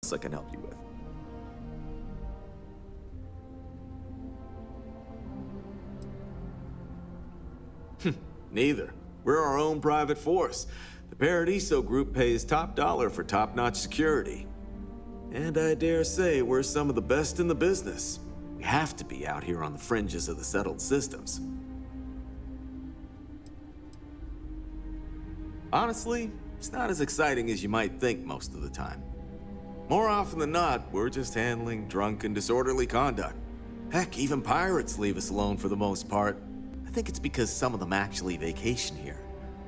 I can help you with. Neither. We're our own private force. The Paradiso Group pays top dollar for top-notch security. And I dare say we're some of the best in the business. We have to be out here on the fringes of the settled systems. Honestly, it's not as exciting as you might think most of the time. More often than not, we're just handling drunk and disorderly conduct. Heck, even pirates leave us alone for the most part. I think it's because some of them actually vacation here.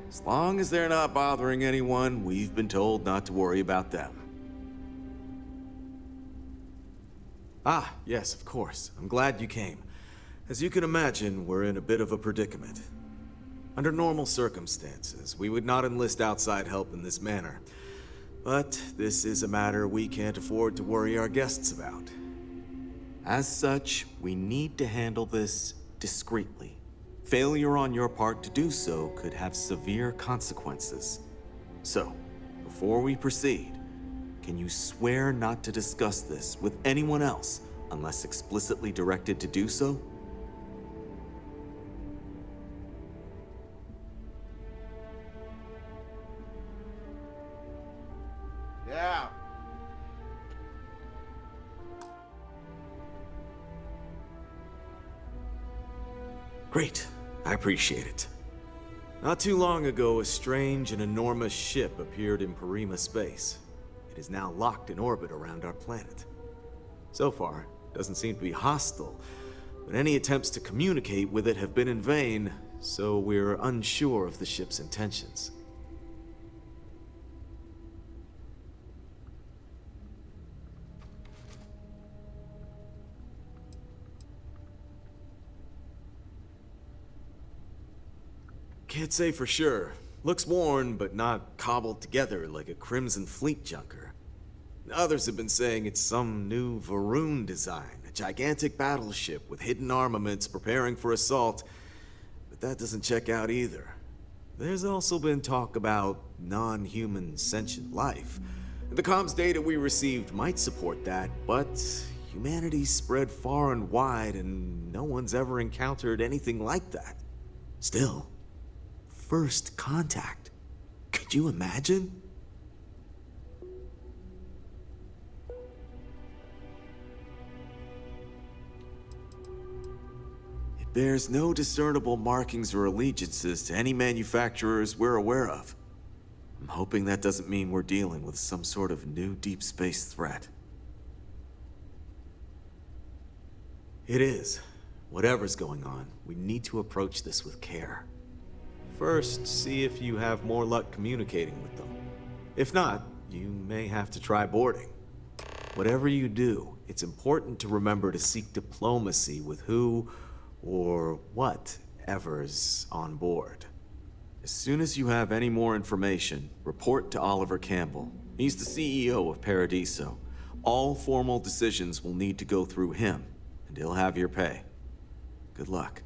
As long as they're not bothering anyone, we've been told not to worry about them. Ah, yes, of course. I'm glad you came. As you can imagine, we're in a bit of a predicament. Under normal circumstances, we would not enlist outside help in this manner. But this is a matter we can't afford to worry our guests about. As such, we need to handle this discreetly. Failure on your part to do so could have severe consequences. So, before we proceed, can you swear not to discuss this with anyone else unless explicitly directed to do so? Yeah. Great. I appreciate it. Not too long ago, a strange and enormous ship appeared in Parima space. It is now locked in orbit around our planet. So far, it doesn't seem to be hostile, but any attempts to communicate with it have been in vain, so we're unsure of the ship's intentions. Can't say for sure. Looks worn, but not cobbled together like a Crimson Fleet junker. Others have been saying it's some new Varun design, a gigantic battleship with hidden armaments preparing for assault, but that doesn't check out either. There's also been talk about non-human sentient life. The comms data we received might support that, but humanity's spread far and wide and no one's ever encountered anything like that. Still, first contact. Could you imagine? It bears no discernible markings or allegiances to any manufacturers we're aware of. I'm hoping that doesn't mean we're dealing with some sort of new deep space threat. It is. Whatever's going on, we need to approach this with care. First, see if you have more luck communicating with them. If not, you may have to try boarding. Whatever you do, it's important to remember to seek diplomacy with who or whatever's on board. As soon as you have any more information, report to Oliver Campbell. He's the CEO of Paradiso. All formal decisions will need to go through him, and he'll have your pay. Good luck.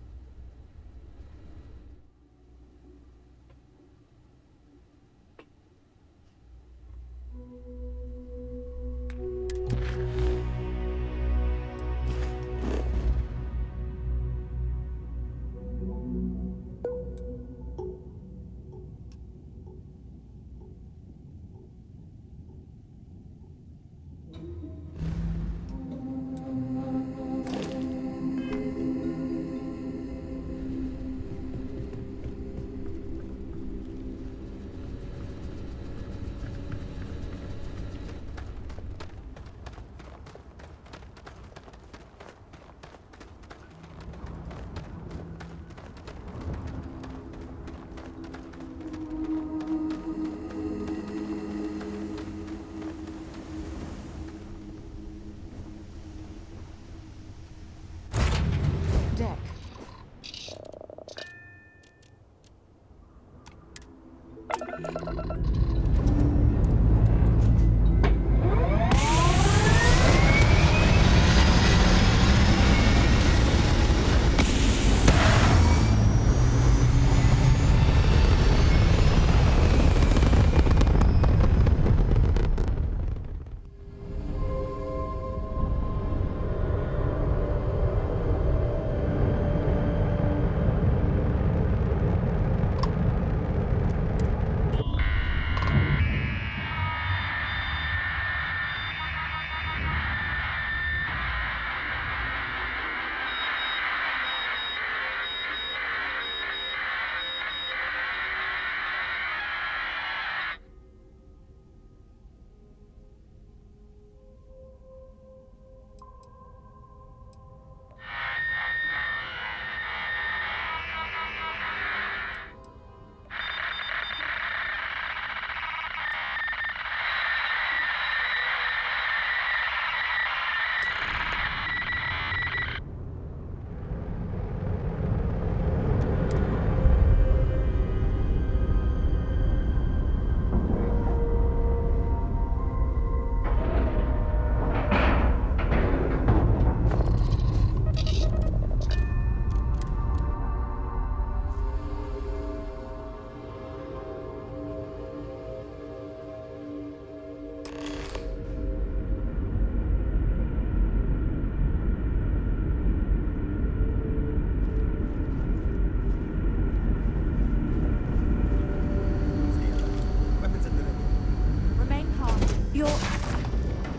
You're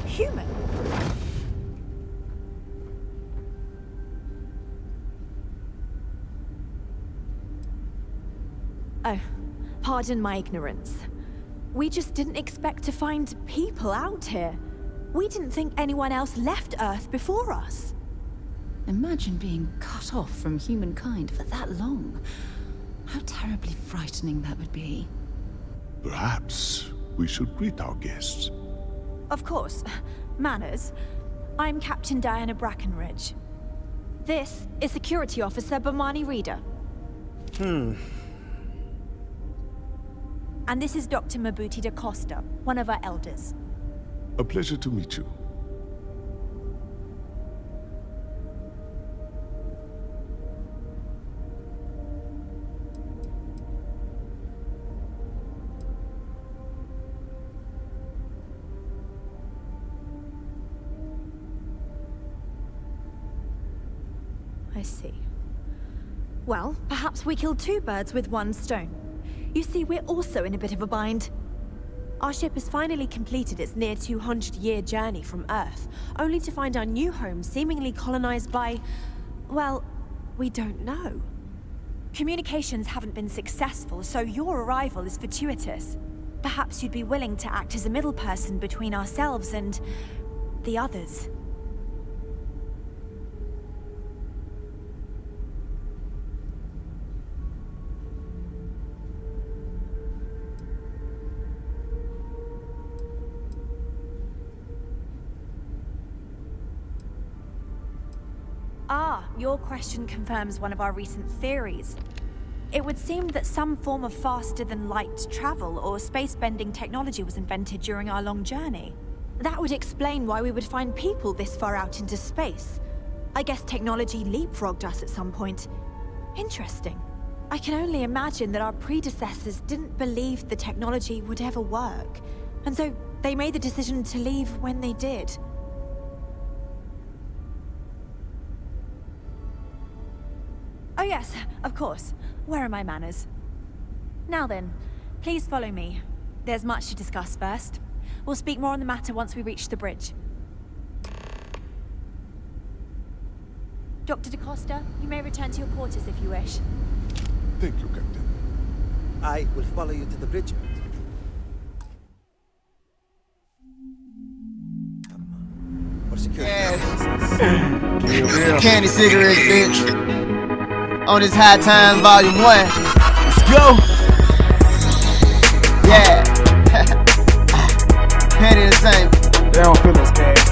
human. Oh, pardon my ignorance. We just didn't expect to find people out here. We didn't think anyone else left Earth before us. Imagine being cut off from humankind for that long. How terribly frightening that would be. Perhaps we should greet our guests. Of course. Manners. I'm Captain Diana Brackenridge. This is Security Officer Bomani Reader. And this is Dr. Mabuti da Costa, one of our elders. A pleasure to meet you. I see. Well, perhaps we killed two birds with one stone. You see, we're also in a bit of a bind. Our ship has finally completed its near 200-year journey from Earth, only to find our new home seemingly colonized by... well, we don't know. Communications haven't been successful, so your arrival is fortuitous. Perhaps you'd be willing to act as a middle person between ourselves and... the others. Ah, your question confirms one of our recent theories. It would seem that some form of faster-than-light travel or space-bending technology was invented during our long journey. That would explain why we would find people this far out into space. I guess technology leapfrogged us at some point. Interesting. I can only imagine that our predecessors didn't believe the technology would ever work, and so they made the decision to leave when they did. Oh yes, of course. Where are my manners? Now then, please follow me. There's much to discuss first. We'll speak more on the matter once we reach the bridge. Dr. da Costa, you may return to your quarters if you wish. Thank you, Captain. I will follow you to the bridge. For security purposes. Candy cigarettes, bitch. On this High Times Volume 1. Let's go. Yeah. Penny the same. They don't feel us, man.